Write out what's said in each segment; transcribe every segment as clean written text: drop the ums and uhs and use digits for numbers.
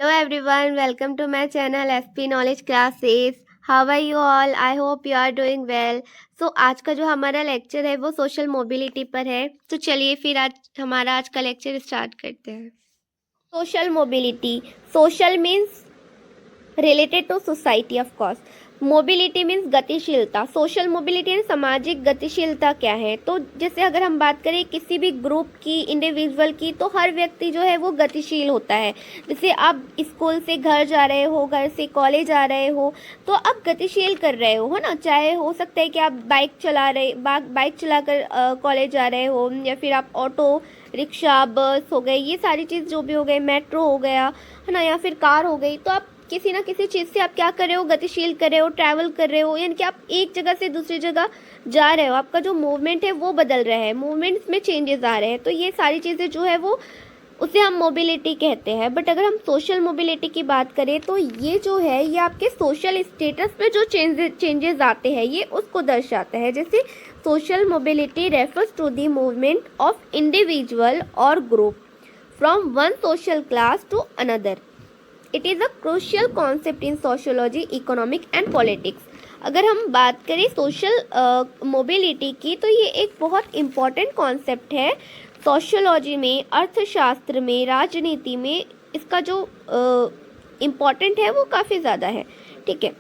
Hello everyone, welcome to my channel FP Knowledge Classes. How are you all? I hope you are doing well. So आज का जो हमारा lecture है वो social mobility पर है. तो चलिए फिर आज का लेक्चर स्टार्ट करते हैं. Social mobility. Social means related to society of course. Mobility means गतिशीलता. सोशल मोबिलिटी यानी सामाजिक गतिशीलता क्या है? तो जैसे अगर हम बात करें किसी भी ग्रुप की, इंडिविजुअल की, तो हर व्यक्ति जो है वो गतिशील होता है. जैसे आप स्कूल से घर जा रहे हो, घर से कॉलेज आ रहे हो, तो आप गतिशील कर रहे हो, है ना. चाहे हो सकता है कि आप बाइक चलाकर कॉलेज जा रहे हो, या फिर आप ऑटो रिक्शा, बस हो गए, ये सारी चीज़ जो भी हो गए, मेट्रो हो गया, है ना, या फिर कार हो गई. तो आप किसी ना किसी चीज़ से आप क्या कर रहे हो, गतिशील कर रहे हो, ट्रैवल कर रहे हो, यानी कि आप एक जगह से दूसरी जगह जा रहे हो. आपका जो मूवमेंट है वो बदल रहा है, मूवमेंट्स में चेंजेस आ रहे हैं. तो ये सारी चीज़ें जो है वो उसे हम मोबिलिटी कहते हैं. बट अगर हम सोशल मोबिलिटी की बात करें तो ये जो है ये आपके सोशल स्टेटस में जो चेंजेस आते हैं ये उसको दर्शाता है. जैसे social mobility refers to the movement of individual और group from one social class to another. It is a crucial concept in sociology, economic and politics. अगर हम बात करें सोशल मोबिलिटी की तो ये एक बहुत इम्पॉर्टेंट कॉन्सेप्ट है सोशियोलॉजी में, अर्थशास्त्र में, राजनीति में. इसका जो इम्पॉर्टेंट है वो काफ़ी ज़्यादा है. ठीक है.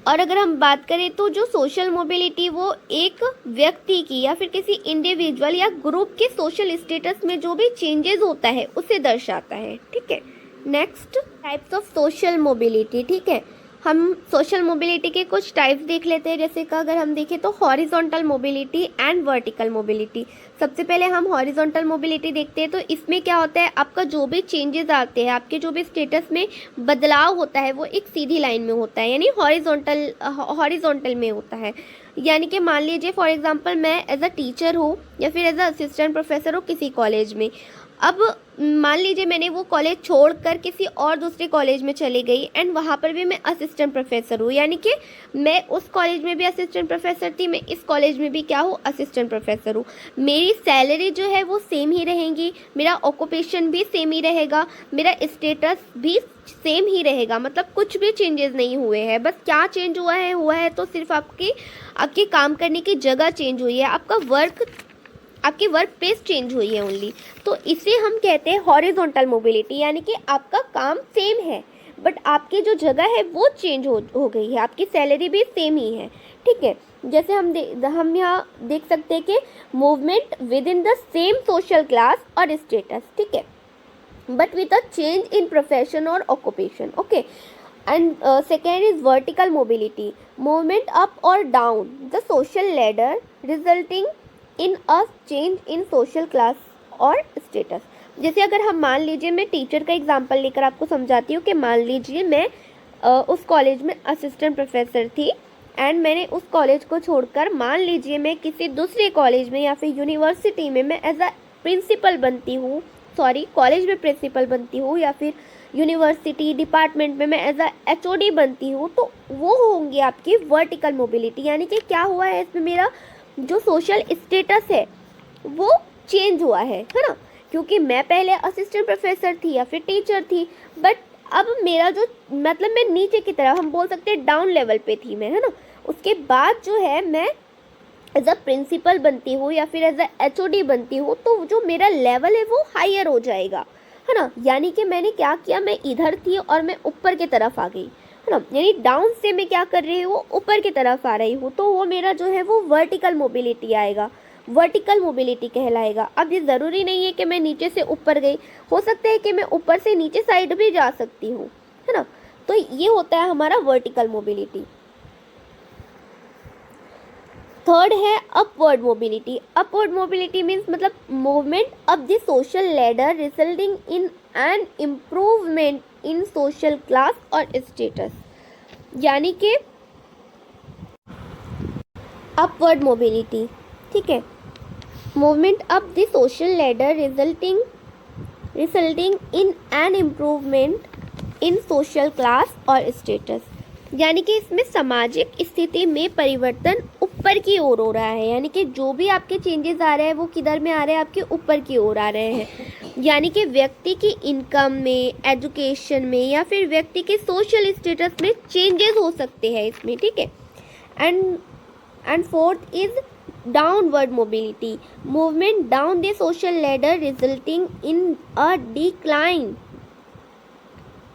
और अगर हम बात करें तो जो सोशल मोबिलिटी वो एक व्यक्ति की या फिर किसी इंडिविजुअल या ग्रुप के सोशल स्टेटस में जो भी चेंजेस होता है उसे दर्शाता है. ठीक है. Next, types of social mobility. ठीक है, हम सोशल मोबिलिटी के कुछ टाइप्स देख लेते हैं. जैसे कि अगर हम देखें तो horizontal mobility and vertical mobility. सबसे पहले हम हॉरिजॉन्टल मोबिलिटी देखते हैं. तो इसमें क्या होता है, आपका जो भी चेंजेस आते हैं, आपके जो भी स्टेटस में बदलाव होता है वो एक सीधी लाइन में होता है, यानी हॉरिजॉन्टल में होता है. यानी कि मान लीजिए फॉर एग्जांपल मैं एज अ टीचर हूँ या फिर एज अ असिस्टेंट प्रोफेसर हूँ किसी कॉलेज में. अब मान लीजिए मैंने वो कॉलेज छोड़कर किसी और दूसरे कॉलेज में चली गई एंड वहाँ पर भी मैं असिस्टेंट प्रोफेसर हूँ. यानी कि मैं उस कॉलेज में भी असिस्टेंट प्रोफेसर थी, मैं इस कॉलेज में भी क्या हूँ, असिस्टेंट प्रोफेसर हूँ. मेरी सैलरी जो है वो सेम ही रहेगी, मेरा ऑक्यूपेशन भी सेम ही रहेगा, मेरा स्टेटस भी सेम ही रहेगा. मतलब कुछ भी चेंजेस नहीं हुए हैं. बस क्या चेंज हुआ है तो सिर्फ आपके काम करने की जगह चेंज हुई है, आपकी वर्क प्लेस चेंज हुई है ओनली. तो इसे हम कहते हैं हॉरिजॉन्टल मोबिलिटी. यानी कि आपका काम सेम है बट आपकी जो जगह है वो चेंज हो गई है, आपकी सैलरी भी सेम ही है. ठीक है. जैसे हम यहाँ देख सकते हैं कि movement within the same social class और स्टेटस. ठीक है, but with a change in profession और occupation. Okay. And second is vertical mobility. Movement up और down the social ladder resulting in a change in social class और status. जैसे अगर हम मान लीजिए, मैं टीचर का एग्जांपल लेकर आपको समझाती हूँ कि मान लीजिए मैं उस कॉलेज में असिस्टेंट प्रोफेसर थी एंड मैंने उस कॉलेज को छोड़कर मान लीजिए मैं किसी दूसरे कॉलेज में या फिर यूनिवर्सिटी में मैं एज अ प्रिंसिपल बनती हूँ, कॉलेज में प्रिंसिपल बनती हूँ या फिर यूनिवर्सिटी डिपार्टमेंट में मैं एज अ HOD बनती हूँ. तो वो होंगी आपकी वर्टिकल मोबिलिटी. यानी कि क्या हुआ है, इसमें मेरा जो सोशल स्टेटस है वो चेंज हुआ है ना. क्योंकि मैं पहले असिस्टेंट प्रोफेसर थी या फिर टीचर थी, बट अब मेरा जो मतलब मैं नीचे की तरफ, हम बोल सकते हैं डाउन लेवल पे थी मैं, है ना. उसके बाद जो है मैं एज अ प्रिंसिपल बनती हूँ या फिर एज अ HOD बनती हूँ, तो जो मेरा लेवल है वो हायर हो जाएगा, है ना. यानी कि मैंने क्या किया, मैं इधर थी और मैं ऊपर की तरफ आ गई, है ना. यानी डाउन से मैं क्या कर रही हूँ, ऊपर की तरफ आ रही हूँ. तो वो मेरा जो है वो वर्टिकल मोबिलिटी आएगा, वर्टिकल मोबिलिटी कहलाएगा. अब ये ज़रूरी नहीं है कि मैं नीचे से ऊपर गई, हो सकता है कि मैं ऊपर से नीचे साइड भी जा सकती हूँ, है ना. तो ये होता है हमारा वर्टिकल मोबिलिटी. थर्ड है upward mobility. Upward mobility means मतलब movement up the social ladder resulting in an improvement in social class और स्टेटस. यानी कि अपवर्ड मोबिलिटी. ठीक है, movement up the social ladder resulting in an improvement in social class और status. यानी कि इसमें सामाजिक स्थिति में परिवर्तन ऊपर की ओर हो रहा है. यानी कि जो भी आपके चेंजेस आ रहे हैं वो किधर में आ रहे हैं, आपके ऊपर की ओर आ रहे हैं. यानी कि व्यक्ति की इनकम में, एजुकेशन में या फिर व्यक्ति के सोशल स्टेटस में चेंजेस हो सकते हैं इसमें, ठीक है। And fourth is downward mobility, movement down the social ladder resulting in a decline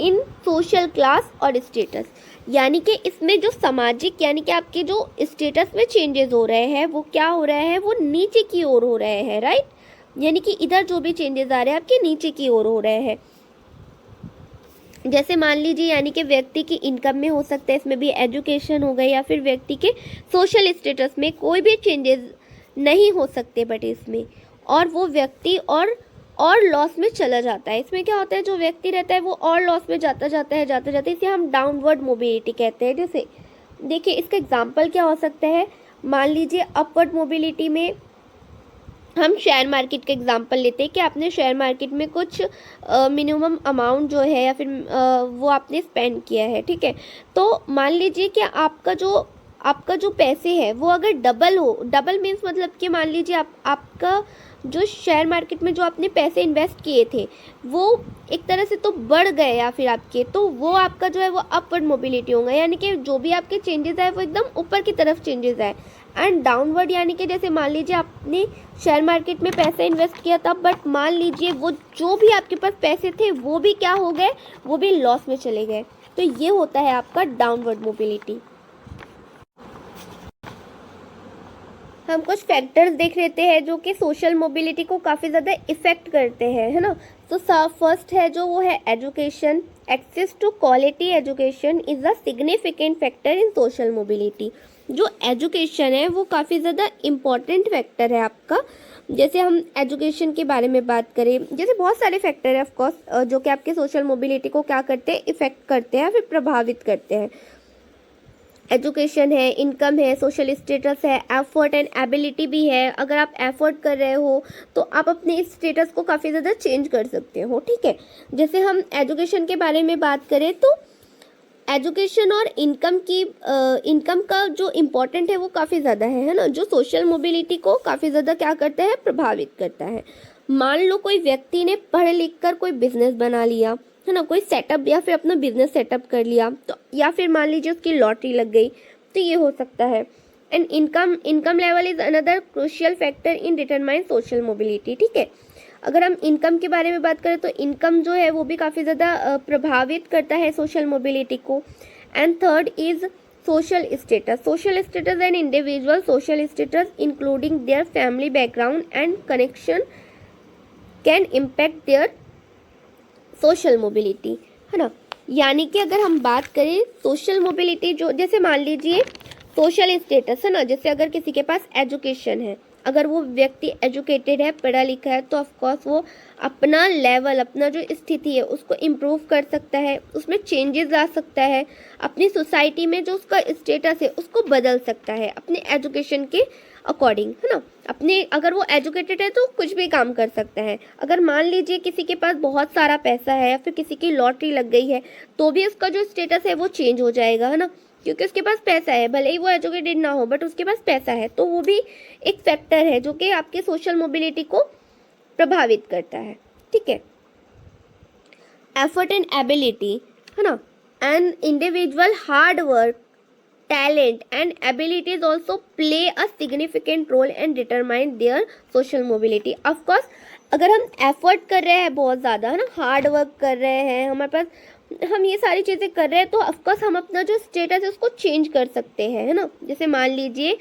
in social class और स्टेटस। यानी कि इसमें जो सामाजिक यानी कि आपके जो स्टेटस में चेंजेस हो रहे हैं वो क्या हो रहा है, वो नीचे की ओर हो रहे हैं, राइट। यानी कि इधर जो भी चेंजेस आ रहे हैं आपके नीचे की ओर हो रहे हैं। जैसे मान लीजिए यानी कि व्यक्ति की इनकम में हो सकता है, इसमें भी एजुकेशन हो गई, या फिर व्यक्ति के सोशल स्टेटस में कोई भी चेंजेस नहीं हो सकते बट इसमें, और वो व्यक्ति और लॉस में चला जाता है। इसमें क्या होता है, जो व्यक्ति रहता है वो और लॉस में जाता जाता है, इसे हम डाउनवर्ड मोबिलिटी कहते हैं। जैसे देखिए इसका एग्जांपल क्या हो सकता है, मान लीजिए अपवर्ड मोबिलिटी में हम शेयर मार्केट का एग्जांपल लेते हैं कि आपने शेयर मार्केट में कुछ मिनिमम अमाउंट जो है या फिर वो आपने स्पेंड किया है, ठीक है। तो मान लीजिए कि आपका जो पैसे है वो अगर डबल हो, डबल मीन्स मतलब कि मान लीजिए आपका जो शेयर मार्केट में जो आपने पैसे इन्वेस्ट किए थे वो एक तरह से तो बढ़ गए, या फिर आपके तो वो आपका जो है वो अपवर्ड मोबिलिटी होगा, यानी कि जो भी आपके चेंजेस आए वो एकदम ऊपर की तरफ चेंजेस आए। एंड डाउनवर्ड यानी कि जैसे मान लीजिए आपने शेयर मार्केट में पैसा इन्वेस्ट किया था, बट मान लीजिए वो जो भी आपके पास पैसे थे वो भी क्या हो गए, वो भी लॉस में चले गए। तो ये होता है आपका डाउनवर्ड मोबिलिटी। हम कुछ फैक्टर्स देख लेते हैं जो कि सोशल मोबिलिटी को काफ़ी ज़्यादा इफ़ेक्ट करते हैं, है ना। तो फर्स्ट है जो वो है education. Access to quality education is a significant factor in social mobility. जो एजुकेशन है वो काफ़ी ज़्यादा इम्पॉर्टेंट फैक्टर है आपका। जैसे हम एजुकेशन के बारे में बात करें, जैसे बहुत सारे फैक्टर है ऑफकोर्स जो कि आपके सोशल मोबिलिटी को क्या करते हैं, इफ़ेक्ट करते हैं, फिर प्रभावित करते हैं। एजुकेशन है, इनकम है, सोशल स्टेटस है, एफर्ट एंड एबिलिटी भी है। अगर आप एफर्ट कर रहे हो तो आप अपने स्टेटस को काफ़ी ज़्यादा चेंज कर सकते हो, ठीक है। जैसे हम एजुकेशन के बारे में बात करें तो एजुकेशन और इनकम का जो इम्पोर्टेंट है वो काफ़ी ज़्यादा है ना, जो सोशल मोबिलिटी को काफ़ी ज़्यादा क्या करता है, प्रभावित करता है। मान लो कोई व्यक्ति ने पढ़ लिख कर कोई बिजनेस बना लिया, है ना, कोई सेटअप या फिर अपना बिजनेस सेटअप कर लिया, तो या फिर मान लीजिए उसकी लॉटरी लग गई, तो ये हो सकता है। And income level is another crucial factor in determine social mobility, ठीक है। अगर हम इनकम के बारे में बात करें तो इनकम जो है वो भी काफ़ी ज़्यादा प्रभावित करता है सोशल मोबिलिटी को। And third is social status and individual social status including their family background and connection can impact their social mobility, है ना। यानी कि अगर हम बात करें सोशल मोबिलिटी, जो जैसे मान लीजिए सोशल स्टेटस है ना, जैसे अगर किसी के पास एजुकेशन है, अगर वो व्यक्ति एजुकेटेड है, पढ़ा लिखा है, तो ऑफकोर्स वो अपना लेवल, अपना जो स्थिति है उसको इम्प्रूव कर सकता है, उसमें चेंजेस ला सकता है, अपनी सोसाइटी में जो उसका स्टेटस है उसको बदल सकता है अपने एजुकेशन के अकॉर्डिंग, है ना। अपने अगर वो एजुकेटेड है तो कुछ भी काम कर सकता है। अगर मान लीजिए किसी के पास बहुत सारा पैसा है या फिर किसी की लॉटरी लग गई है, तो भी उसका जो स्टेटस है वो चेंज हो जाएगा, है ना, क्योंकि उसके पास पैसा है, भले ही वो एजुकेटेड ना हो बट उसके पास पैसा है। तो वो भी एक फैक्टर है जो कि आपके सोशल मोबिलिटी को प्रभावित करता है, ठीक है। एफर्ट एंड एबिलिटी, है ना, and individual hard work, talent and abilities also play a significant role and determine their social mobility. Of course अगर हम एफर्ट कर रहे हैं बहुत ज़्यादा, है ना, हार्ड वर्क कर रहे हैं, हमारे पास हम ये सारी चीज़ें कर रहे हैं, तो ऑफकोर्स हम अपना जो स्टेटस है उसको चेंज कर सकते हैं, है ना। जैसे मान लीजिए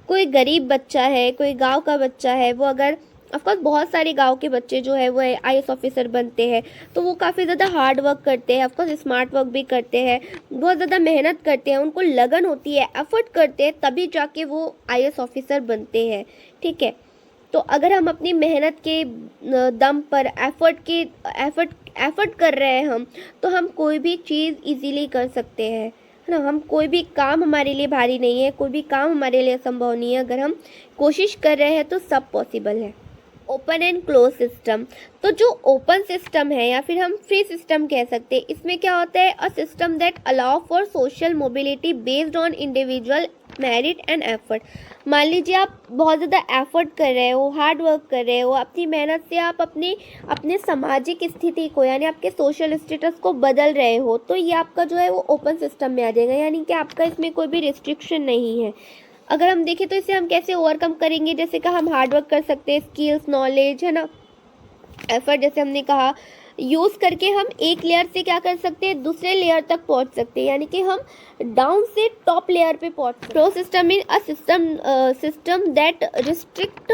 कोई गरीब बच्चा है, कोई गांव का बच्चा है, वो अगर ऑफकोर्स बहुत सारे गांव के बच्चे जो है वो IAS ऑफिसर बनते हैं, तो वो काफ़ी ज़्यादा हार्ड वर्क करते हैं, ऑफकोर्स स्मार्ट वर्क भी करते हैं, बहुत ज़्यादा मेहनत करते हैं, उनको लगन होती है, एफर्ट करते हैं, तभी जाके वो IAS ऑफिसर बनते हैं, ठीक है। तो अगर हम अपनी मेहनत के दम पर एफर्ट कर रहे हैं हम, तो हम कोई भी चीज़ इजीली कर सकते हैं, है ना। हम कोई भी काम हमारे लिए भारी नहीं है, कोई भी काम हमारे लिए असंभव नहीं है। अगर हम कोशिश कर रहे हैं तो सब पॉसिबल है। ओपन एंड क्लोज सिस्टम, तो जो ओपन सिस्टम है या फिर हम फ्री सिस्टम कह सकते हैं, इसमें क्या होता है, अ system that allow for social mobility based on individual merit and effort. मान लीजिए आप बहुत ज़्यादा एफर्ट कर रहे हो, हार्ड वर्क कर रहे हो, अपनी मेहनत से आप अपने सामाजिक स्थिति को यानी आपके सोशल स्टेटस को बदल रहे हो, तो ये आपका जो है वो ओपन सिस्टम में आ जाएगा, यानी कि आपका इसमें कोई भी रिस्ट्रिक्शन नहीं है। अगर हम देखें तो इसे हम कैसे ओवरकम करेंगे, जैसे कि हम हार्ड वर्क कर सकते हैं, स्किल्स, नॉलेज, है ना, एफर्ट जैसे हमने कहा, यूज़ करके हम एक लेयर से क्या कर सकते हैं, दूसरे लेयर तक पहुंच सकते हैं, यानी कि हम डाउन से टॉप लेयर पे पहुंच सकते हैं। Flow system is a system that restrict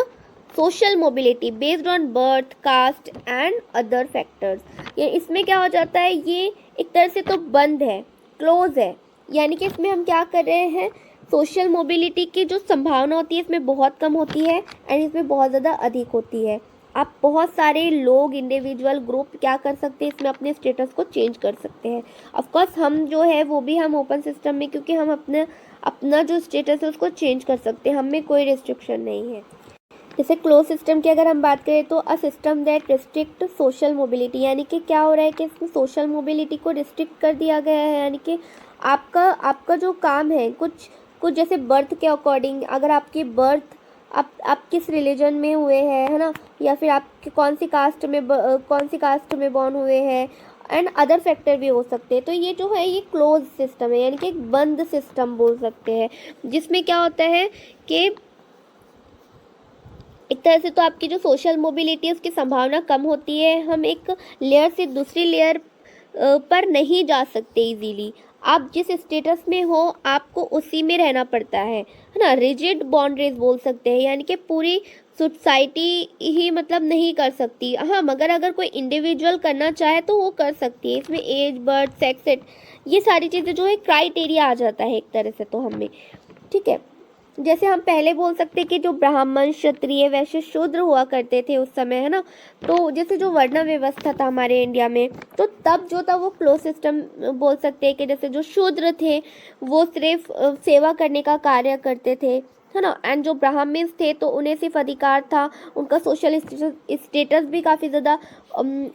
social mobility based on birth, caste and other factors. ये इसमें क्या हो जाता है, ये एक तरह से तो बंद है, क्लोज है, यानी कि इसमें हम क्या कर रहे हैं, सोशल मोबिलिटी की जो संभावना होती है इसमें बहुत कम होती है एंड इसमें बहुत ज़्यादा अधिक होती है। आप बहुत सारे लोग, इंडिविजुअल, ग्रुप क्या कर सकते हैं, इसमें अपने स्टेटस को चेंज कर सकते हैं। ऑफकोर्स हम जो है वो भी हम ओपन सिस्टम में, क्योंकि हम अपना जो स्टेटस है उसको चेंज कर सकते हैं, हमें कोई रिस्ट्रिक्शन नहीं है। जैसे क्लोज सिस्टम की अगर हम बात करें तो अ system that restrict social mobility, यानी कि क्या हो रहा है कि इसमें सोशल मोबिलिटी को रिस्ट्रिक्ट कर दिया गया है, यानी कि आपका जो काम है कुछ जैसे बर्थ के अकॉर्डिंग, अगर आपकी बर्थ आप किस रिलीजन में हुए हैं, है ना, या फिर आप कौन सी कास्ट में बॉर्न हुए हैं, एंड अदर फैक्टर भी हो सकते हैं। तो ये जो है ये क्लोज सिस्टम है, यानी कि एक बंद सिस्टम बोल सकते हैं, जिसमें क्या होता है कि एक तरह से तो आपकी जो सोशल मोबिलिटी है उसकी संभावना कम होती है, हम एक लेयर से दूसरी लेयर पर नहीं जा सकते इजीली। आप जिस स्टेटस में हो आपको उसी में रहना पड़ता है ना, रिजिड बाउंड्रीज बोल सकते हैं, यानी कि पूरी सोसाइटी ही मतलब नहीं कर सकती। हाँ, मगर अगर कोई इंडिविजुअल करना चाहे तो वो कर सकती है। इसमें एज, बर्थ, सेक्स, ये सारी चीज़ें जो है क्राइटेरिया आ जाता है एक तरह से तो हमें, ठीक है। जैसे हम पहले बोल सकते कि जो ब्राह्मण, क्षत्रिय, वैश्य, शूद्र हुआ करते थे उस समय, है ना, तो जैसे जो वर्ण व्यवस्था था हमारे इंडिया में, तो तब जो था वो क्लोज सिस्टम बोल सकते हैं कि जैसे जो शूद्र थे वो सिर्फ सेवा करने का कार्य करते थे, है ना, एंड जो ब्राह्मण्स थे तो उन्हें सिर्फ अधिकार था, उनका सोशल स्टेटस भी काफ़ी ज़्यादा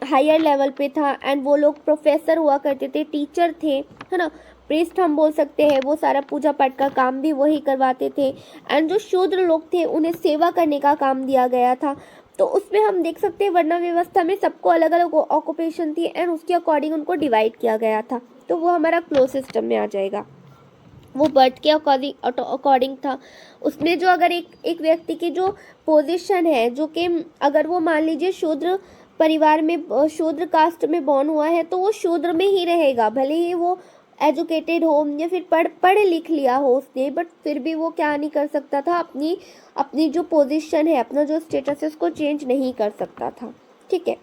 हायर लेवल पे था, एंड वो लोग प्रोफेसर हुआ करते थे, टीचर थे, है ना, प्रीस्ट हम बोल सकते हैं, वो सारा पूजा पाठ का काम भी वही करवाते थे, एंड जो शूद्र लोग थे उन्हें सेवा करने का काम दिया गया था। तो उसमें हम देख सकते हैं वर्ण व्यवस्था में सबको अलग अलग ऑक्यूपेशन थी एंड उसके अकॉर्डिंग उनको डिवाइड किया गया था, तो वो हमारा क्लोज सिस्टम में आ जाएगा। वो बर्थ के अकॉर्डिंग था, उसमें जो अगर एक व्यक्ति की जो पोजीशन है, जो कि अगर वो मान लीजिए शूद्र परिवार में, शूद्र कास्ट में बॉर्न हुआ है, तो वो शूद्र में ही रहेगा, भले ही वो एजुकेटेड हो या फिर पढ़ लिख लिया हो उसने, बट फिर भी वो क्या नहीं कर सकता था, अपनी जो पोजीशन है, अपना जो स्टेटस है उसको चेंज नहीं कर सकता था, ठीक है।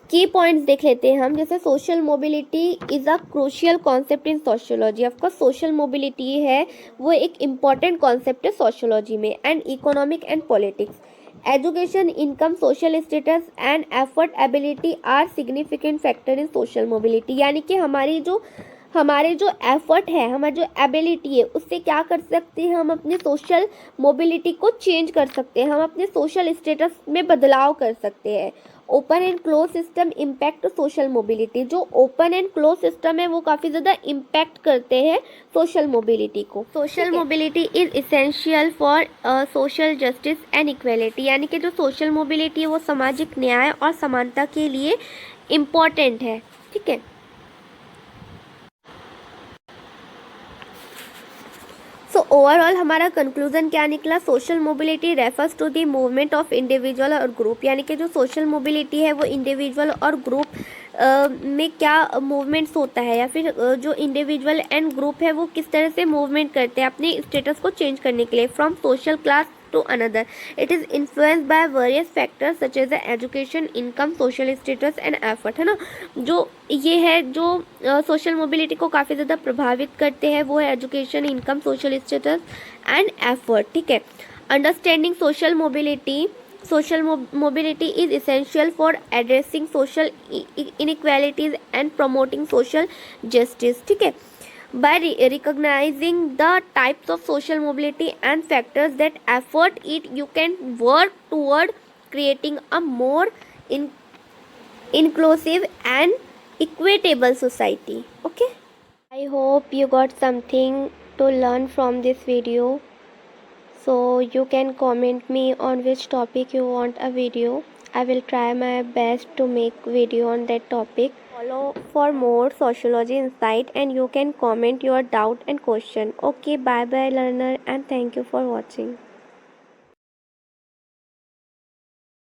की पॉइंट्स देख लेते हैं हम, जैसे social mobility is a crucial concept in sociology. Of course social mobility है वो एक इम्पॉर्टेंट कॉन्सेप्ट है सोशियोलॉजी में, and economic and politics. Education, income, social status and effort ability are significant factor in social mobility, यानी कि हमारे जो effort है, हमारी जो एबिलिटी है, उससे क्या कर सकते हैं, हम अपने सोशल मोबिलिटी को चेंज कर सकते हैं, हम अपने सोशल स्टेटस में बदलाव कर सकते हैं। Open and close system impact social mobility, जो ओपन एंड क्लोज सिस्टम है वो काफ़ी ज़्यादा इम्पैक्ट करते हैं सोशल मोबिलिटी को। Social mobility is essential for social justice and equality, यानी कि जो सोशल मोबिलिटी है वो सामाजिक न्याय और समानता के लिए इम्पॉर्टेंट है, ठीक है। सो ओवरऑल हमारा कंक्लूजन क्या निकला, social mobility refers to the movement of individual और ग्रुप, यानी कि जो सोशल मोबिलिटी है वो इंडिविजुअल और ग्रुप में क्या मूवमेंट्स होता है, या फिर जो इंडिविजुअल एंड ग्रुप है वो किस तरह से मूवमेंट करते हैं अपने स्टेटस को चेंज करने के लिए, from social class to another. It is influenced by various factors such as the education, income, social status and effort, है ना। जो ये है जो सोशल मोबिलिटी को काफ़ी ज़्यादा प्रभावित करते हैं वो है education, income, social status and effort, ठीक है। Understanding social mobility is essential for addressing social inequalities and promoting social justice, ठीक है। By recognizing the types of social mobility and factors that affect it, you can work toward creating a more inclusive and equitable society. Okay. I hope you got something to learn from this video. So you can comment me on which topic you want a video. I will try my best to make video on that topic. Follow for more sociology insight and you can comment your doubt and question. Okay, bye bye learner and thank you for watching.